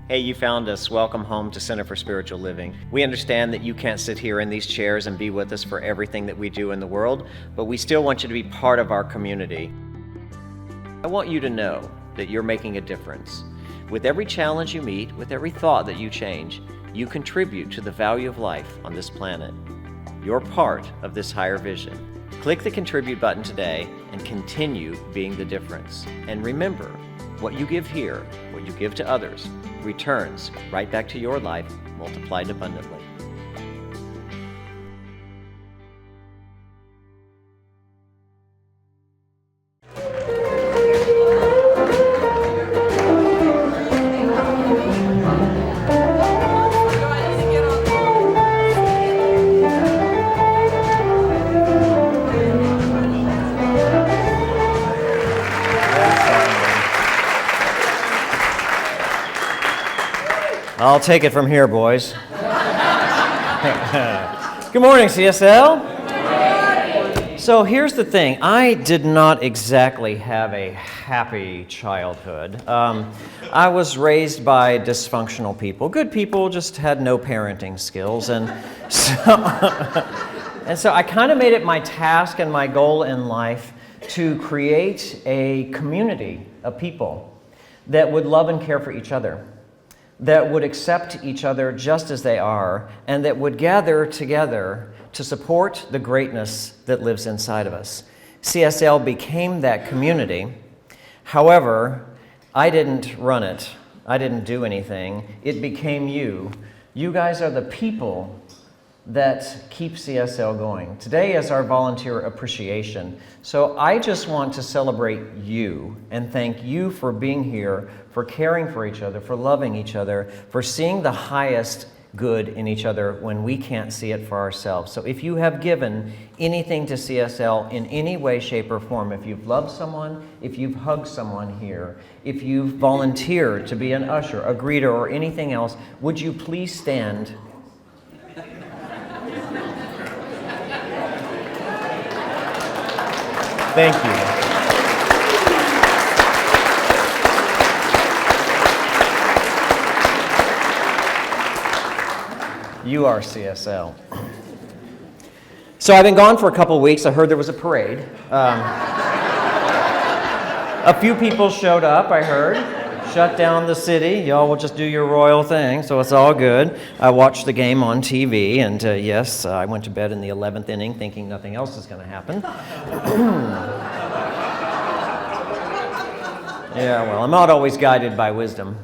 Hey, you found us. Welcome home to Center for Spiritual Living. We understand that you can't sit here in these chairs and be with us for everything that we do in the world, but we still want you to be part of our community. I want you to know that you're making a difference. With every challenge you meet, with every thought that you change, you contribute to the value of life on this planet. You're part of this higher vision. Click the Contribute button today and continue being the difference. And remember, what you give here, what you give to others, returns right back to your life, multiplied abundantly. I'll take it from here, boys. Good morning, CSL. Good morning. So here's the thing. I did not exactly have a happy childhood. I was raised by dysfunctional people. Good people, just had no parenting skills. And so I kind of made it my task and my goal in life to create a community of people that would love and care for each other, that would accept each other just as they are, and that would gather together to support the greatness that lives inside of us. CSL became that community. However, I didn't run it. I didn't do anything. It became you. You guys are the people that keep CSL going. Today is our volunteer appreciation. So I just want to celebrate you and thank you for being here, for caring for each other, for loving each other, for seeing the highest good in each other when we can't see it for ourselves. So if you have given anything to CSL in any way, shape, or form, if you've loved someone, if you've hugged someone here, if you've volunteered to be an usher, a greeter, or anything else, would you please stand? Thank you. You are CSL. So I've been gone for a couple of weeks. I heard there was a parade. A few people showed up, I heard. Shut down the city. Y'all will just do your royal thing, so it's all good. I watched the game on TV, and yes, I went to bed in the 11th inning thinking nothing else is going to happen. Yeah, well, I'm not always guided by wisdom.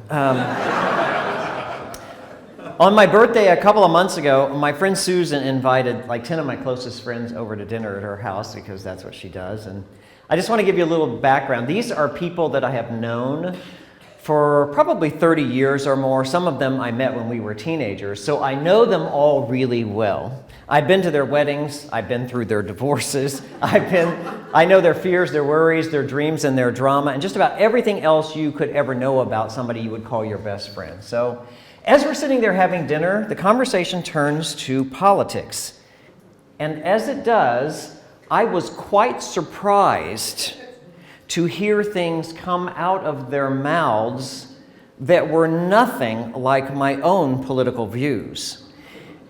On my birthday a couple of months ago, my friend Susan invited like 10 of my closest friends over to dinner at her house because that's what she does. And I just want to give you a little background. These are people that I have known for probably 30 years or more. Some of them I met when we were teenagers, so I know them all really well. I've been to their weddings, I've been through their divorces, I know their fears, their worries, their dreams, and their drama, and just about everything else you could ever know about somebody you would call your best friend. So as we're sitting there having dinner, the conversation turns to politics. And as it does, I was quite surprised to hear things come out of their mouths that were nothing like my own political views.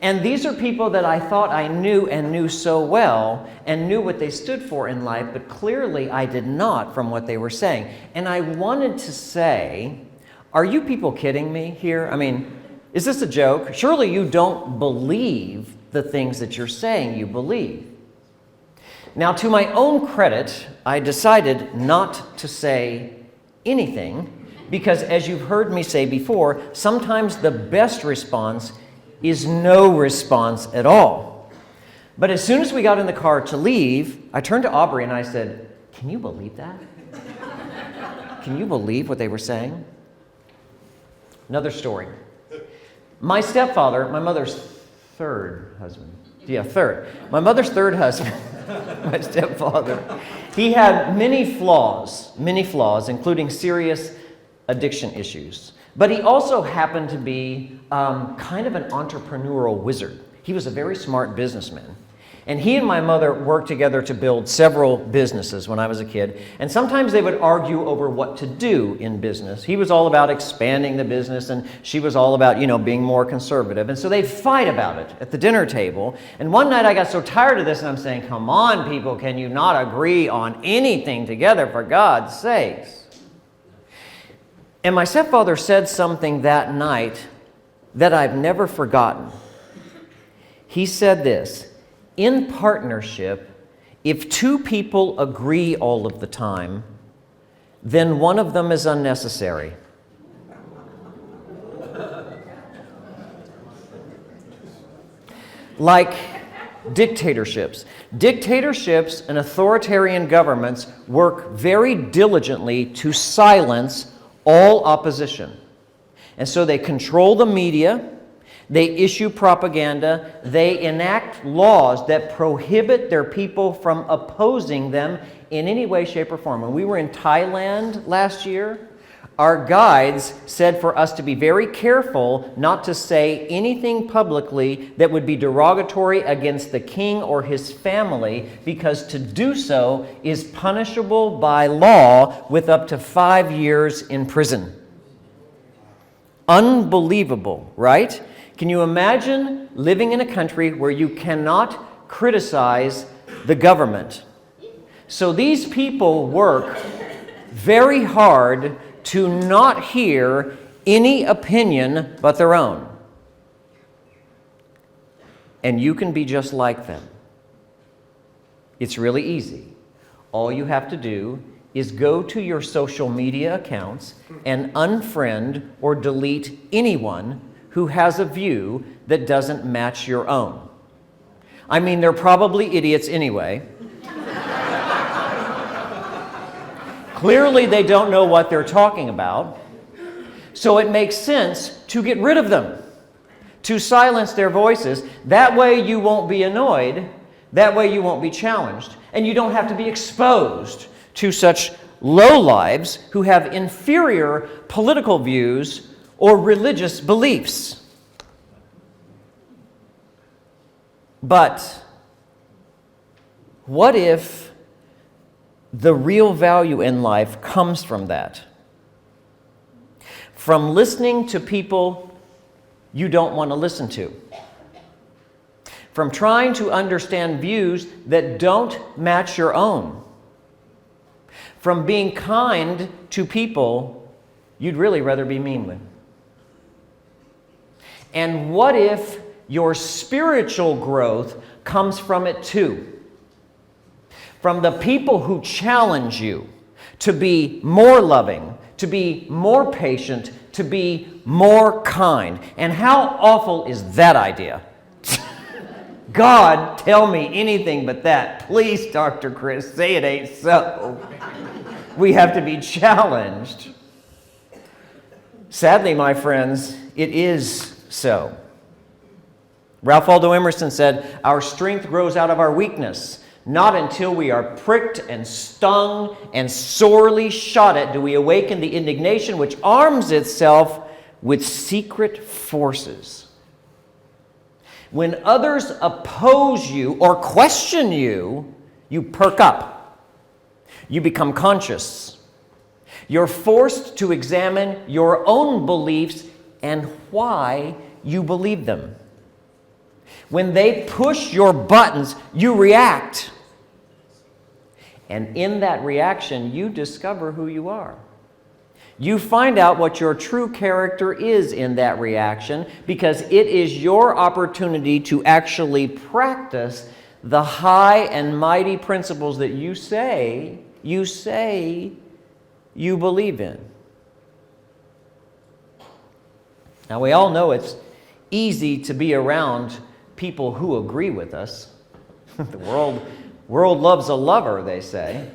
And these are people that I thought I knew and knew so well and knew what they stood for in life, but clearly I did not from what they were saying. And I wanted to say, are you people kidding me here? I mean, is this a joke? Surely you don't believe the things that you're saying you believe. Now, to my own credit, I decided not to say anything because, as you've heard me say before, sometimes the best response is no response at all. But as soon as we got in the car to leave, I turned to Aubrey and I said, "Can you believe that? Can you believe what they were saying?" Another story. My stepfather, my mother's third husband. Yeah, third. My mother's third husband, my stepfather, he had many flaws, including serious addiction issues. But he also happened to be kind of an entrepreneurial wizard. He was a very smart businessman. And he and my mother worked together to build several businesses when I was a kid. And sometimes they would argue over what to do in business. He was all about expanding the business, and she was all about, being more conservative. And so they'd fight about it at the dinner table. And one night I got so tired of this, and I'm saying, come on, people, can you not agree on anything together, for God's sakes? And my stepfather said something that night that I've never forgotten. He said this: in partnership, if two people agree all of the time, then one of them is unnecessary. Like dictatorships. Dictatorships and authoritarian governments work very diligently to silence all opposition. And so they control the media. They issue propaganda. They enact laws that prohibit their people from opposing them in any way, shape, or form. When we were in Thailand last year, our guides said for us to be very careful not to say anything publicly that would be derogatory against the king or his family, because to do so is punishable by law with up to 5 years in prison. Unbelievable, right? Can you imagine living in a country where you cannot criticize the government? So these people work very hard to not hear any opinion but their own. And you can be just like them. It's really easy. All you have to do is go to your social media accounts and unfriend or delete anyone who has a view that doesn't match your own. I mean, they're probably idiots anyway. Clearly, they don't know what they're talking about. So it makes sense to get rid of them, to silence their voices. That way you won't be annoyed. That way you won't be challenged. And you don't have to be exposed to such lowlives who have inferior political views or religious beliefs. But what if the real value in life comes from that? From listening to people you don't want to listen to. From trying to understand views that don't match your own. From being kind to people you'd really rather be mean with. And what if your spiritual growth comes from it too? From the people who challenge you to be more loving, to be more patient, to be more kind. And how awful is that idea? God, tell me anything but that. Please, Dr. Chris, say it ain't so. We have to be challenged. Sadly, my friends, it is so. Ralph Waldo Emerson said, "Our strength grows out of our weakness. Not until we are pricked and stung and sorely shot at do we awaken the indignation which arms itself with secret forces." When others oppose you or question you, you perk up. You become conscious. You're forced to examine your own beliefs and why you believe them. When they push your buttons, you react. And in that reaction, you discover who you are. You find out what your true character is in that reaction, because it is your opportunity to actually practice the high and mighty principles that you say you believe in. Now, we all know it's easy to be around people who agree with us. The world loves a lover, they say.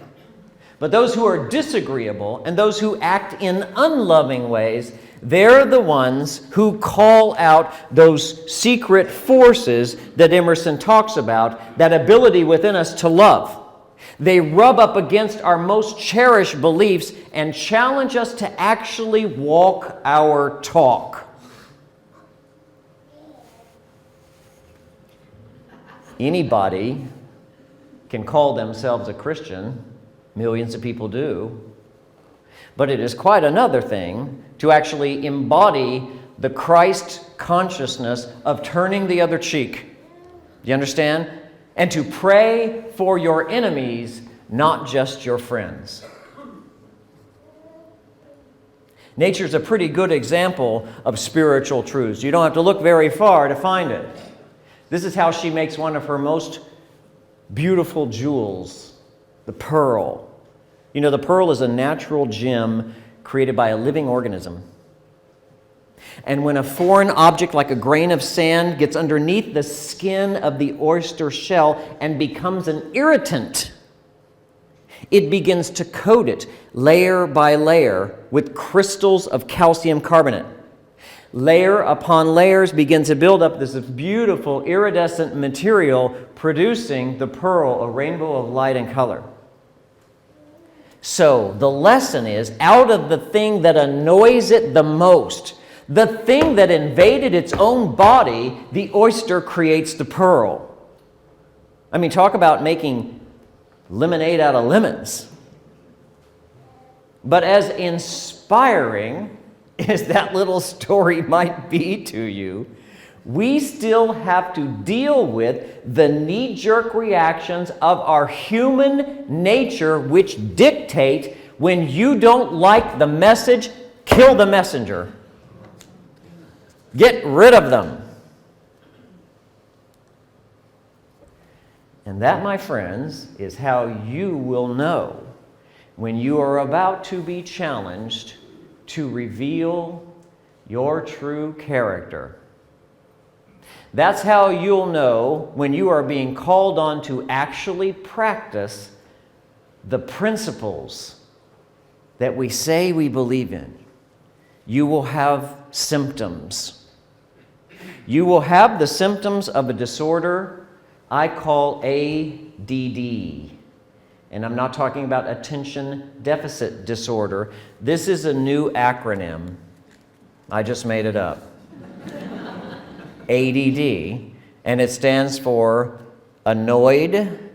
But those who are disagreeable and those who act in unloving ways, they're the ones who call out those secret forces that Emerson talks about, that ability within us to love. They rub up against our most cherished beliefs and challenge us to actually walk our talk. Anybody can call themselves a Christian. Millions of people do. But it is quite another thing to actually embody the Christ consciousness of turning the other cheek. Do you understand? And to pray for your enemies, not just your friends. Nature's a pretty good example of spiritual truths. You don't have to look very far to find it. This is how she makes one of her most beautiful jewels, the pearl. You know, the pearl is a natural gem created by a living organism. And when a foreign object like a grain of sand gets underneath the skin of the oyster shell and becomes an irritant, it begins to coat it layer by layer with crystals of calcium carbonate. Layer upon layers begin to build up this beautiful iridescent material, producing the pearl, a rainbow of light and color. So the lesson is, out of the thing that annoys it the most, the thing that invaded its own body, the oyster creates the pearl. I mean, talk about making lemonade out of lemons. But as inspiring as that little story might be to you, we still have to deal with the knee-jerk reactions of our human nature, which dictate when you don't like the message, kill the messenger. Get rid of them. And that, my friends, is how you will know when you are about to be challenged to reveal your true character. That's how you'll know when you are being called on to actually practice the principles that we say we believe in. You will have symptoms. You will have the symptoms of a disorder I call ADD. And I'm not talking about attention deficit disorder. This is a new acronym. I just made it up. ADD, and it stands for annoyed,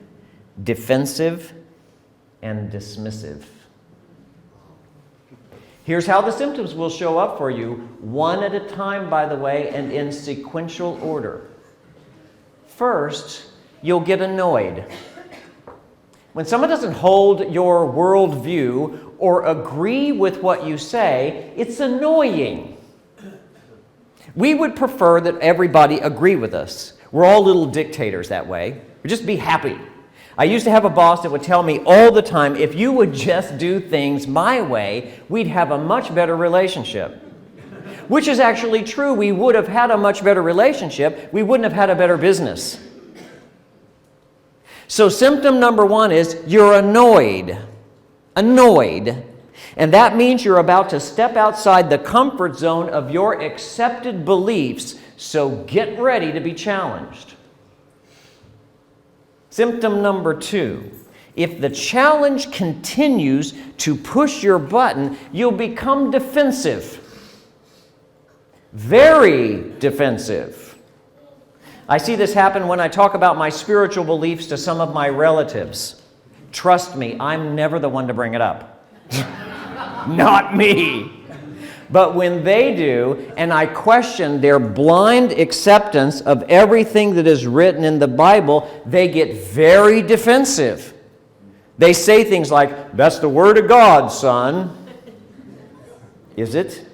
defensive, and dismissive. Here's how the symptoms will show up for you, one at a time, by the way, and in sequential order. First, you'll get annoyed. When someone doesn't hold your worldview or agree with what you say, it's annoying. We would prefer that everybody agree with us. We're all little dictators that way. We just be happy. I used to have a boss that would tell me all the time, if you would just do things my way, we'd have a much better relationship. Which is actually true. We would have had a much better relationship. We wouldn't have had a better business. So symptom number one is you're annoyed. Annoyed. And that means you're about to step outside the comfort zone of your accepted beliefs, so get ready to be challenged. Symptom number two, if the challenge continues to push your button, you'll become defensive. Very defensive. I see this happen when I talk about my spiritual beliefs to some of my relatives. Trust me, I'm never the one to bring it up. Not me. But when they do, and I question their blind acceptance of everything that is written in the Bible, they get very defensive. They say things like, "That's the Word of God, son." Is it?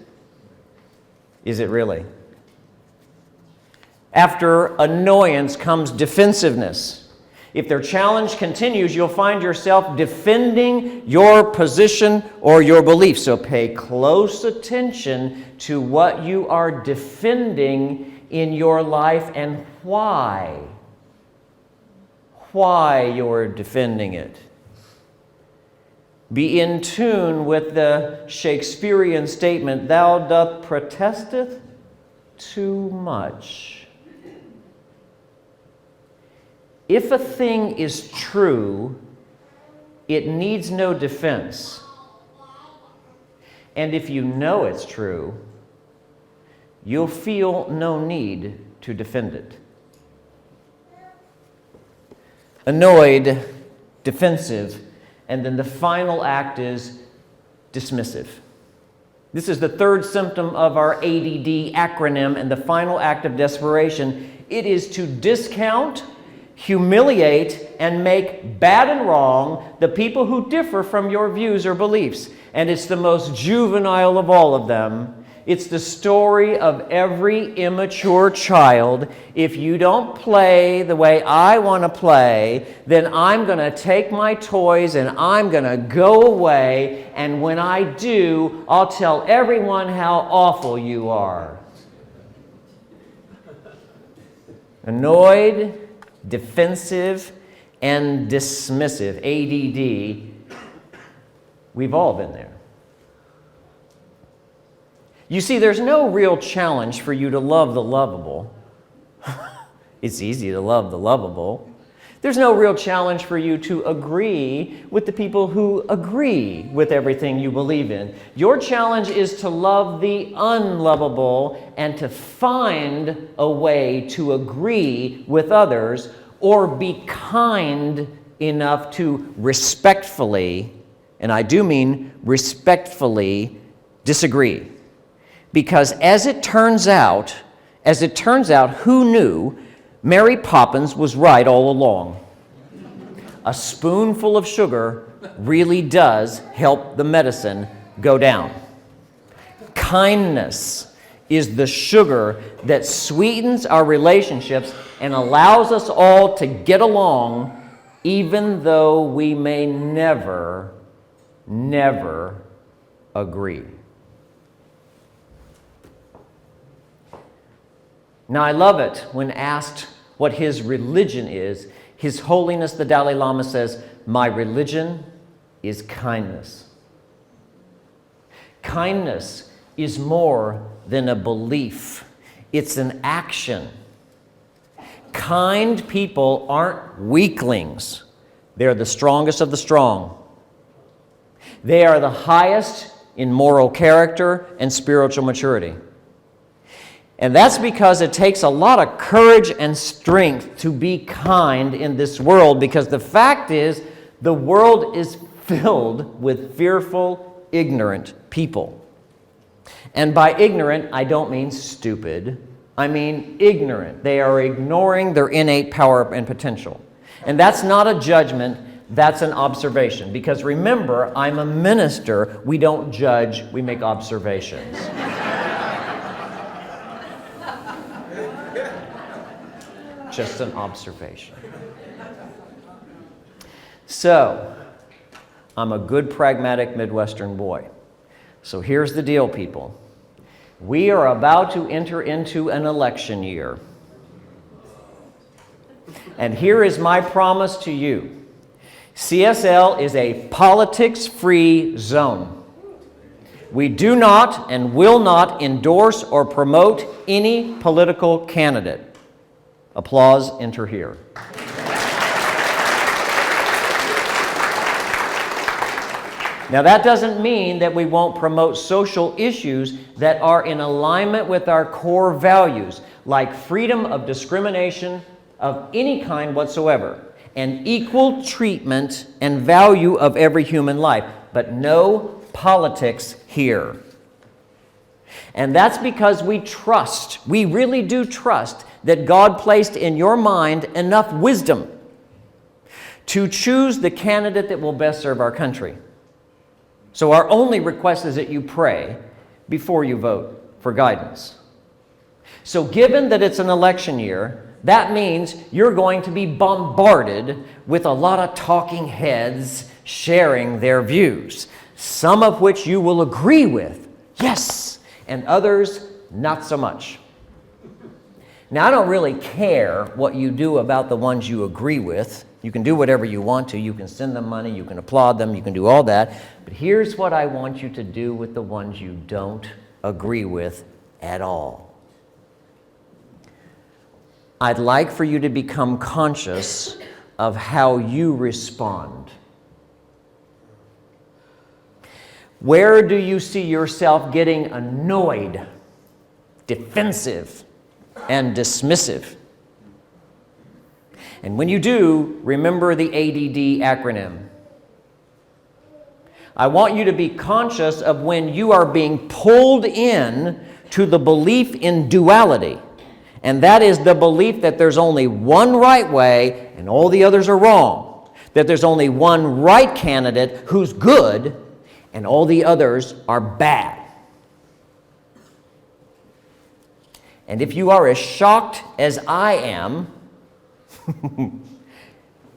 Is it really? After annoyance comes defensiveness. If their challenge continues, you'll find yourself defending your position or your belief. So pay close attention to what you are defending in your life and why. Why you're defending it. Be in tune with the Shakespearean statement, "Thou doth protesteth too much." If a thing is true, it needs no defense. And if you know it's true, you'll feel no need to defend it. annoyed, defensive, and then the final act is dismissive. This is the third symptom of our ADD acronym, and the final act of desperation. It is to discount, humiliate, and make bad and wrong the people who differ from your views or beliefs. And it's the most juvenile of all of them. It's the story of every immature child. If you don't play the way I want to play, then I'm going to take my toys and I'm going to go away. And when I do, I'll tell everyone how awful you are. Annoyed, defensive, and dismissive, ADD. We've all been there. You see, there's no real challenge for you to love the lovable. It's easy to love the lovable. There's no real challenge for you to agree with the people who agree with everything you believe in. Your challenge is to love the unlovable and to find a way to agree with others, or be kind enough to respectfully, and I do mean respectfully, disagree. Because as it turns out, who knew Mary Poppins was right all along? A spoonful of sugar really does help the medicine go down. Kindness is the sugar that sweetens our relationships and allows us all to get along, even though we may never agree. Now, I love it when asked what his religion is. His Holiness the Dalai Lama says, "My religion is kindness." Kindness is more than a belief. It's an action. Kind people aren't weaklings. They're the strongest of the strong. They are the highest in moral character and spiritual maturity. And that's because it takes a lot of courage and strength to be kind in this world, because the fact is, the world is filled with fearful, ignorant people. And by ignorant, I don't mean stupid. I mean ignorant. They are ignoring their innate power and potential. And that's not a judgment, that's an observation. Because remember, I'm a minister. We don't judge, we make observations. Just an observation. So, I'm a good, pragmatic Midwestern boy. So here's the deal, people. We are about to enter into an election year. And here is my promise to you. CSL is a politics-free zone. We do not and will not endorse or promote any political candidate. Applause, enter here. Now, that doesn't mean that we won't promote social issues that are in alignment with our core values, like freedom of discrimination of any kind whatsoever, and equal treatment and value of every human life, but no politics here. And that's because we really do trust that God placed in your mind enough wisdom to choose the candidate that will best serve our country. So our only request is that you pray before you vote for guidance. So given that it's an election year, that means you're going to be bombarded with a lot of talking heads sharing their views, some of which you will agree with, yes, and others not so much. Now, I don't really care what you do about the ones you agree with. You can do whatever you want to. You can send them money. You can applaud them. You can do all that. But here's what I want you to do with the ones you don't agree with at all. I'd like for you to become conscious of how you respond. Where do you see yourself getting annoyed, defensive, and dismissive? And when you do, remember the ADD acronym. I want you to be conscious of when you are being pulled in to the belief in duality. And that is the belief that there's only one right way and all the others are wrong. That there's only one right candidate who's good and all the others are bad. And if you are as shocked as I am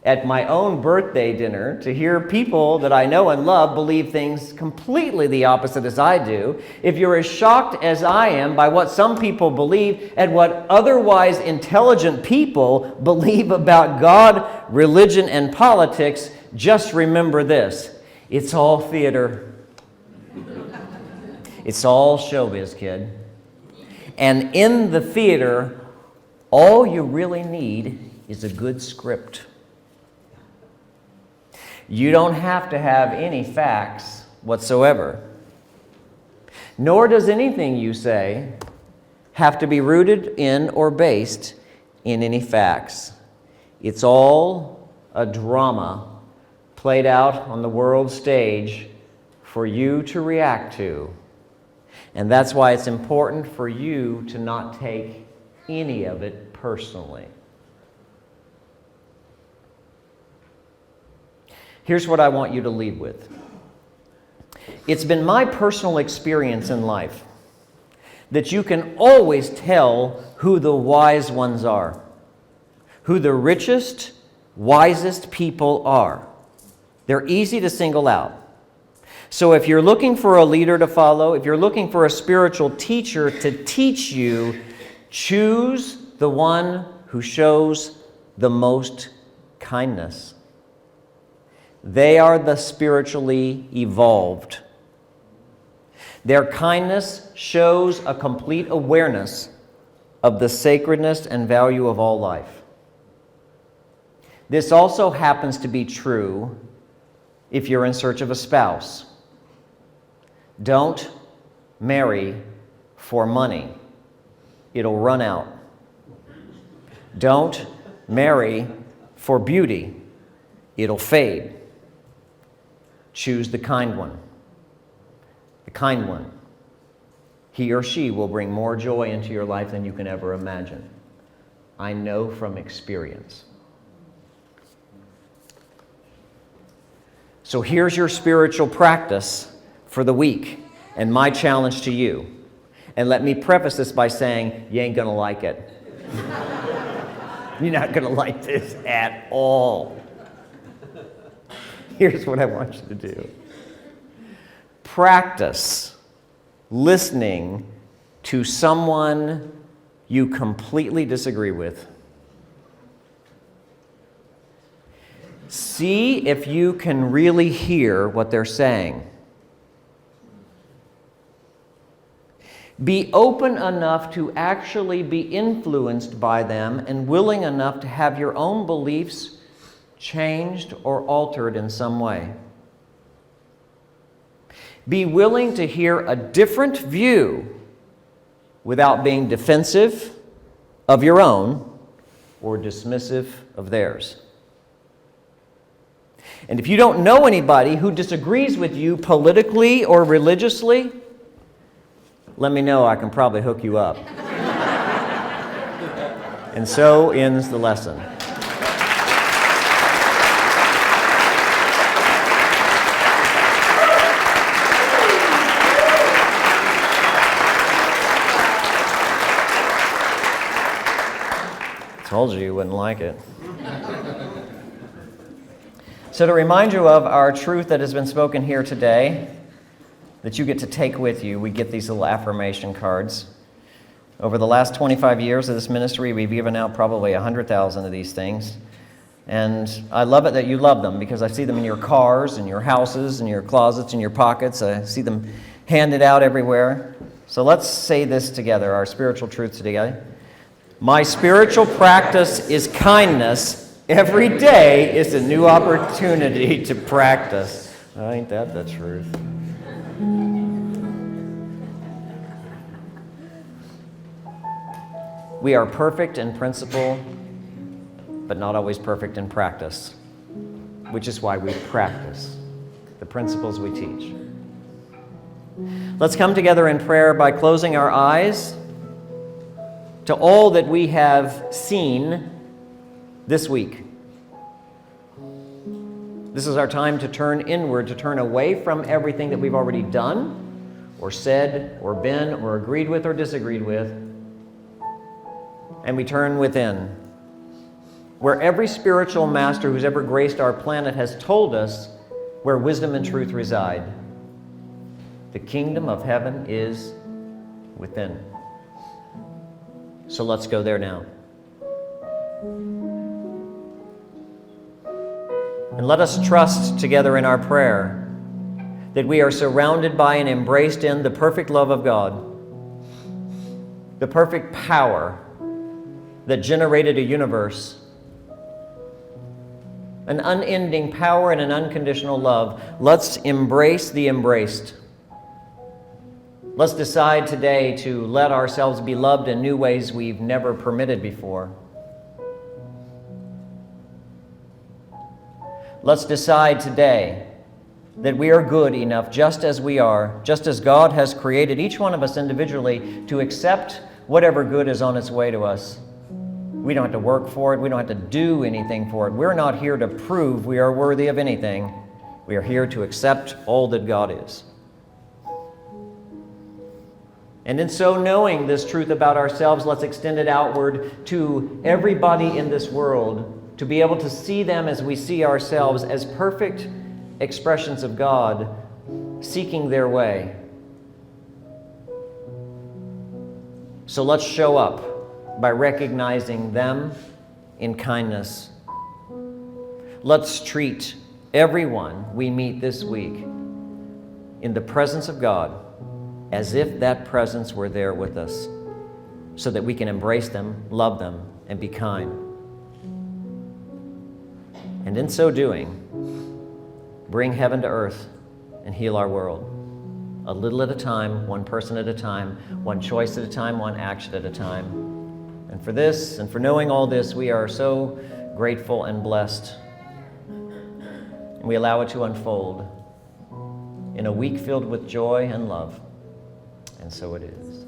at my own birthday dinner to hear people that I know and love believe things completely the opposite as I do, if you're as shocked as I am by what some people believe and what otherwise intelligent people believe about God, religion, and politics, just remember this: it's all theater. It's all showbiz, kid. And in the theater, all you really need is a good script. You don't have to have any facts whatsoever. Nor does anything you say have to be rooted in or based in any facts. It's all a drama played out on the world stage for you to react to. And that's why it's important for you to not take any of it personally. Here's what I want you to leave with. It's been my personal experience in life that you can always tell who the wise ones are, who the richest, wisest people are. They're easy to single out. So if you're looking for a leader to follow, if you're looking for a spiritual teacher to teach you, choose the one who shows the most kindness. They are the spiritually evolved. Their kindness shows a complete awareness of the sacredness and value of all life. This also happens to be true if you're in search of a spouse. Don't marry for money. It'll run out. Don't marry for beauty. It'll fade. Choose the kind one. The kind one. He or she will bring more joy into your life than you can ever imagine. I know from experience. So here's your spiritual practice for the week and my challenge to you. And let me preface this by saying, you ain't going to like it. You're not going to like this at all. Here's what I want you to do. Practice listening to someone you completely disagree with. See if you can really hear what they're saying. Be open enough to actually be influenced by them and willing enough to have your own beliefs changed or altered in some way. Be willing to hear a different view without being defensive of your own or dismissive of theirs. And if you don't know anybody who disagrees with you politically or religiously, let me know. I can probably hook you up. And so ends the lesson. Told you wouldn't like it. So to remind you of our truth that has been spoken here today, that you get to take with you, we get these little affirmation cards. Over the last 25 years of this ministry, we've given out probably 100,000 of these things. And I love it that you love them because I see them in your cars, in your houses, in your closets, in your pockets. I see them handed out everywhere. So let's say this together, our spiritual truth today. My spiritual practice is kindness. Every day is a new opportunity to practice. Ain't that the truth? We are perfect in principle but not always perfect in practice, which is why we practice the principles we teach. Let's come together in prayer by closing our eyes to all that we have seen this week. This is our time to turn inward, to turn away from everything that we've already done, or said, or been, or agreed with, or disagreed with, and we turn within, where every spiritual master who's ever graced our planet has told us where wisdom and truth reside. The kingdom of heaven is within. So let's go there now. And let us trust together in our prayer that we are surrounded by and embraced in the perfect love of God, the perfect power that generated a universe, an unending power and an unconditional love. Let's embrace the embraced. Let's decide today to let ourselves be loved in new ways we've never permitted before. Let's decide today that we are good enough just as we are, just as God has created each one of us individually to accept whatever good is on its way to us. We don't have to work for it. We don't have to do anything for it. We're not here to prove we are worthy of anything. We are here to accept all that God is. And in so knowing this truth about ourselves, let's extend it outward to everybody in this world, to be able to see them as we see ourselves, as perfect expressions of God seeking their way. So let's show up by recognizing them in kindness. Let's treat everyone we meet this week in the presence of God as if that presence were there with us, so that we can embrace them, love them, and be kind. And in so doing, bring heaven to earth and heal our world. A little at a time, one person at a time, one choice at a time, one action at a time. And for this, and for knowing all this, we are so grateful and blessed. And we allow it to unfold in a week filled with joy and love. And so it is.